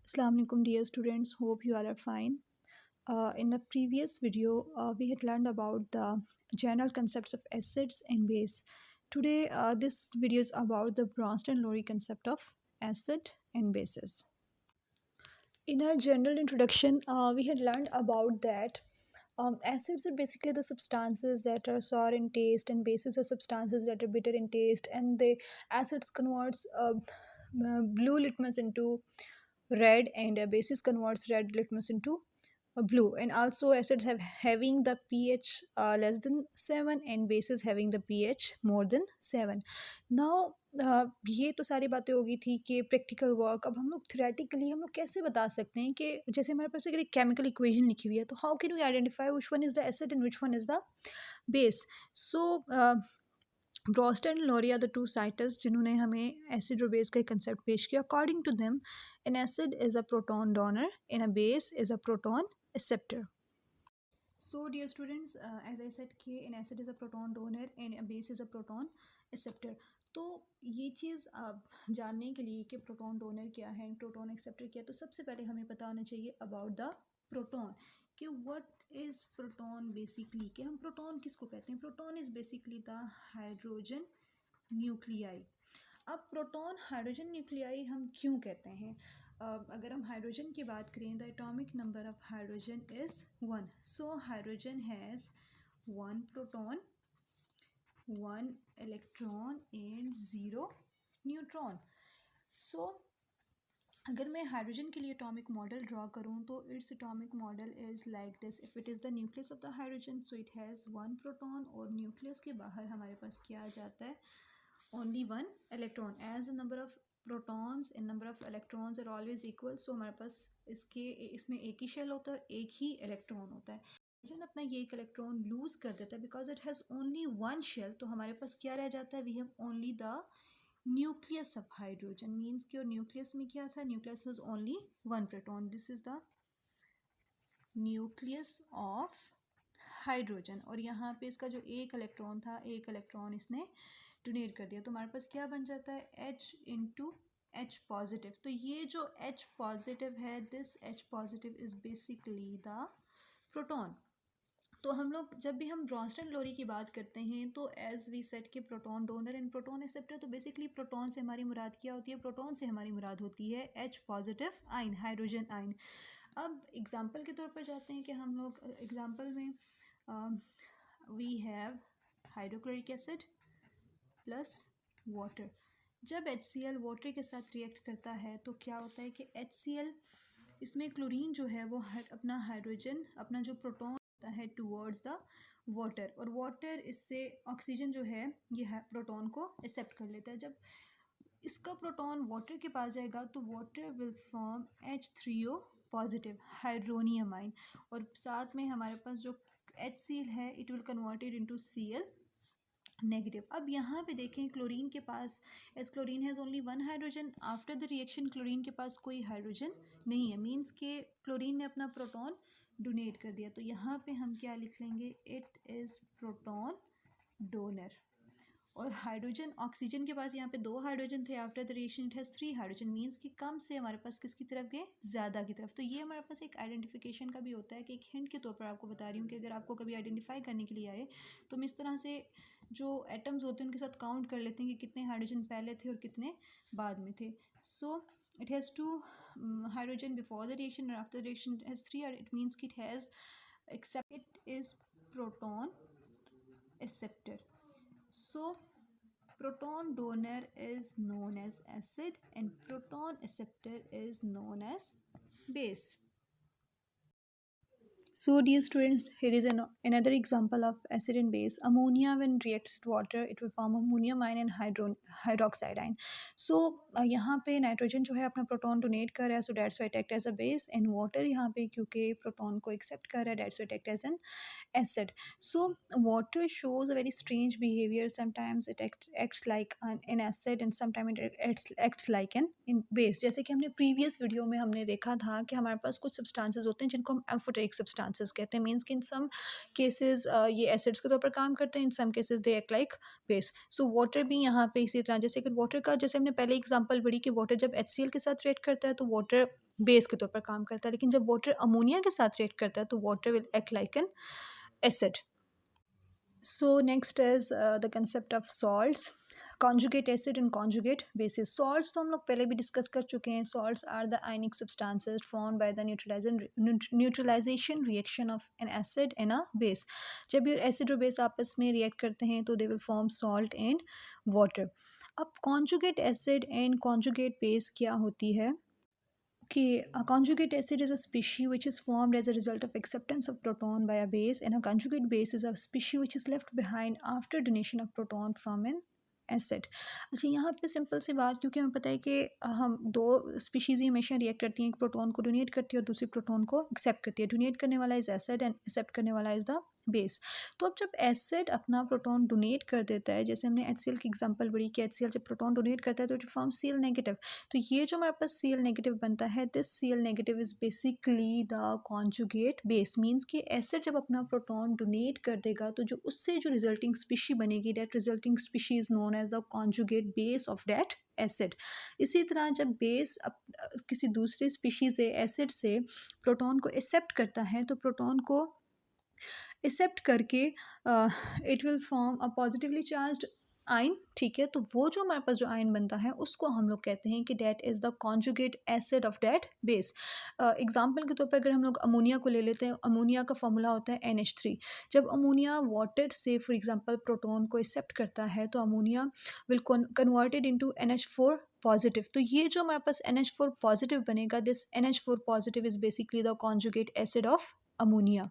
Assalamu alaikum dear students, hope you all are fine. In the previous video, we had learned about the general concepts of acids and base. Today, this video is about the Bronsted-Lowry concept of acid and bases. In our general introduction, we had learned about that acids are basically the substances that are sour in taste, and bases are substances that are bitter in taste. And the acids converts blue litmus into red, and a basis converts red litmus into a blue. And also acids have having the pH less than 7 and bases having the pH more than 7. Now ये तो सारी बातें होगी थी कि practical work. अब हम लोग थ्योरेटिकली हम लोग कैसे बता सकते हैं कि जैसे हमारे पास एक केमिकल इक्वेशन लिखी हुई है, तो how can we identify which one is the acid and which one is the base. So Bronsted and Lowry are the two scientist जिन्होंने हमें एसिड और बेस का एक कंसेप्ट पेश किया। According to them, an acid is a proton donor and a base is a proton acceptor. So dear students, as I said कि an acid is a proton donor and a base is a proton acceptor. तो ये चीज़ आप जानने के लिए कि proton donor क्या है, प्रोटॉन एक्सेप्टर क्या है, तो सबसे पहले हमें पता होना चाहिए अबाउट द प्रोटॉन कि व्हाट इज़ प्रोटॉन बेसिकली, कि हम प्रोटॉन किसको कहते हैं। Proton is basically the hydrogen nuclei. अब प्रोटॉन हाइड्रोजन न्यूक्लियाई हम क्यों कहते हैं? अगर हम हाइड्रोजन की बात करें, the atomic number of hydrogen is 1. So hydrogen has 1 proton, 1 electron and 0 neutron. So अगर मैं हाइड्रोजन के लिए एटॉमिक मॉडल ड्रॉ करूँ तो its atomic model is like this. If it is the nucleus of the hydrogen, so it has 1 proton, और nucleus के बाहर हमारे पास क्या आ जाता है, only 1 electron. as the number of protons and number of electrons are always equal, so हमारे पास इसमें एक ही शेल होता है और एक ही इलेक्ट्रॉन होता है. हाइड्रोजन अपना ये एक इलेक्ट्रॉन लूज कर देता है because it has only 1 shell. तो हमारे पास क्या रह जाता है, we have only the nucleus of hydrogen. Means कि और न्यूक्लियस में क्या था, nucleus was only 1 proton. This is the nucleus of hydrogen. और यहाँ पे इसका जो एक इलेक्ट्रॉन था, एक इलेक्ट्रॉन इसने डोनेट कर दिया, तो हमारे पास क्या बन जाता है, H इंटू H पॉजिटिव. तो ये जो H पॉजिटिव है, this H positive is basically the proton. तो हम लोग जब भी हम ब्रॉन्स्टन लोरी की बात करते हैं तो एज वी सेट के proton donor and proton acceptor, तो बेसिकली प्रोटॉन से हमारी मुराद क्या होती है, प्रोटॉन से हमारी मुराद होती है H पॉजिटिव आइन, हाइड्रोजन आइन. अब एग्जाम्पल के तौर पर जाते हैं कि हम लोग एग्जाम्पल में we have hydrochloric acid plus water. जब HCl वाटर के साथ रिएक्ट करता है तो क्या होता है कि HCl इसमें क्लोरीन जो है वो अपना हाइड्रोजन, अपना जो प्रोटॉन होता है टूवर्ड्स द वाटर, और वाटर इससे ऑक्सीजन जो है ये प्रोटॉन को एक्सेप्ट कर लेता है. जब इसका प्रोटॉन वाटर के पास जाएगा तो water will form H3O positive hydronium ion, और साथ में हमारे पास जो HCl है it will converted into Cl negative. अब यहाँ पे देखें क्लोरीन के पास, as chlorine has only 1 hydrogen. After the reaction chlorine के पास कोई हाइड्रोजन नहीं है, मीन्स के क्लोरीन ने अपना प्रोटॉन डोनेट कर दिया. तो यहाँ पे हम क्या लिख लेंगे, इट इज़ प्रोटॉन डोनर. और हाइड्रोजन, ऑक्सीजन के पास यहाँ पे 2 हाइड्रोजन थे, after the reaction it has 3 hydrogen, means कि कम से हमारे पास किसकी तरफ गए, ज़्यादा की तरफ. तो ये हमारे पास एक आइडेंटिफिकेशन का भी होता है कि एक हिंट के तौर पर आपको बता रही हूँ कि अगर आपको कभी आइडेंटिफाई करने के लिए आए तो हम इस तरह से जो एटम्स होते हैं उनके साथ काउंट कर लेते हैं कि कितने हाइड्रोजन पहले थे और कितने बाद में थे. So it has 2 hydrogen before the reaction और after the reaction it has 3. It means कि it has accept, it is proton acceptor. So proton donor is known as acid and proton acceptor is known as base. So dear students, here is another example of acid and base. Ammonia when reacts with water, it will form ammonium ion and hydroxide ion. So यहाँ पे nitrogen जो है अपना proton donate कर रहा है, so that's why it act as a base, and water यहाँ पे क्योंकि प्रोटॉन को एक्सेप्ट कर रहा है, that's why it act as an acid. So water shows a very strange behavior. Sometimes it acts like an acid and sometimes it acts like an in base. जैसे कि हमने प्रीवियस वीडियो में हमने देखा था कि हमारे पास कुछ सब्सटेंसेस होते हैं जिनको हम एम्फोटेरिक सब्सटेंसेस कहते हैं. मीन्स कि इन सम केसेस ये एसिड्स के तौर पर काम करते हैं, in some cases they act like base. So water भी यहाँ पे इसी तरह, जैसे कि वाटर का, जैसे हमने पहले एग्जांपल पढ़ी कि वाटर जब HCl के साथ रिएक्ट करता है तो वाटर बेस के तौर पर काम करता है, लेकिन जब वाटर अमोनिया के साथ रिएक्ट करता है तो water will act like an acid. So next is the concept of salts, conjugate acid and conjugate bases. Salts तो हम लोग पहले भी डिस्कस कर चुके हैं. Salts are the ionic substances formed by the neutralization reaction of an acid and a base. जब ये acid और base आपस में react करते हैं तो they will form salt and water. अब conjugate acid and conjugate base क्या होती है? Okay, a conjugate acid is a species which is formed as a result of acceptance of proton by a base, and a conjugate base is a species which is left behind after donation of proton from an acid. अच्छा, यहाँ पे simple सी बात, क्योंकि हमें पता है कि हम दो स्पीशीज़ ही हमेशा रिएक्ट करती हैं, एक प्रोटॉन को डोनेट करती है और दूसरी प्रोटॉन को एक्सेप्ट करती है. डोनेट करने वाला इज़ एसिड एंड एक्सेप्ट करने वाला इज़ द बेस. तो अब जब एसिड अपना प्रोटॉन डोनेट कर देता है, जैसे हमने HCl की एग्जांपल पढ़ी कि HCl जब प्रोटॉन डोनेट करता है तो इट फॉर्म Cl नेगेटिव. तो ये जो हमारे पास Cl नेगेटिव बनता है, this Cl negative is basically the conjugate base. Means कि एसिड जब अपना प्रोटॉन डोनेट कर देगा तो जो उससे जो रिजल्टिंग स्पीशी बनेगी, that resulting species is known as the conjugate base of that acid. इसी तरह जब बेस किसी दूसरी स्पीशी से एसिड से प्रोटॉन को एक्सेप्ट करता है तो प्रोटॉन को एक्सेप्ट करके it will form a positively charged ion. ठीक है, तो वो जो हमारे पास जो आयन बनता है उसको हम लोग कहते हैं कि that is the conjugate acid of that base. Example के तौर पर अगर हम लोग अमोनिया को ले लेते हैं, अमोनिया का फॉर्मूला होता है NH3. जब अमोनिया वाटर से फॉर एग्जाम्पल प्रोटॉन को एक्सेप्ट करता है तो ammonia will converted into NH4 positive. तो ये जो हमारे पास NH4 पॉजिटिव बनेगा, this NH4 positive is basically the conjugate acid of ammonia.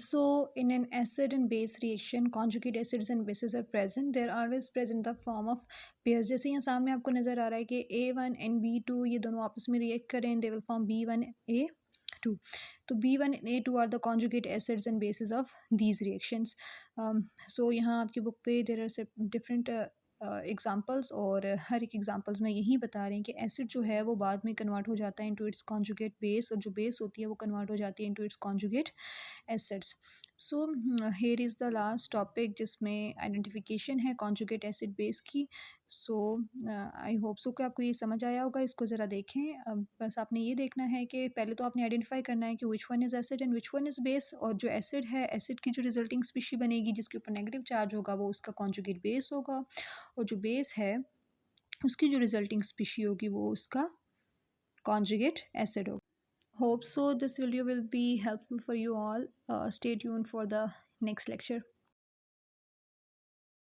So in an acid and base reaction, conjugate acids and bases are present. They are always present in the form of pairs. जैसे यहाँ सामने आपको नज़र आ रहा है कि A1 and B2 ये दोनों आपस में रिएक्ट करें, they will form B1A2. तो B1 and A2 are the conjugate acids and bases of these reactions. So यहाँ आपकी बुक पे there are different एग्ज़ाम्पल्स, और हर एक एग्ज़ाम्पल्स में यही बता रहे हैं कि एसिड जो है वो बाद में कन्वर्ट हो जाता है इनटू इट्स कॉन्जुगेट बेस, और जो बेस होती है वो कन्वर्ट हो जाती है into its conjugate acids. So here is the last topic जिसमें आइडेंटिफिकेशन है कॉन्जुगेट एसिड बेस की. सो आई होप सो कि आपको ये समझ आया होगा. इसको ज़रा देखें. बस आपने ये देखना है कि पहले तो आपने आइडेंटिफाई करना है कि विच one is acid and which one is base, और जो एसिड है, एसिड की जो रिजल्टिंग स्पीशी बनेगी जिसके ऊपर नेगेटिव चार्ज होगा वो उसका कॉन्जुगेट बेस होगा, और जो बेस है उसकी जो रिजल्टिंग स्पीशी होगी वो उसका conjugate acid होगा. Hope so this video will be helpful for you all. Stay tuned for the next lecture.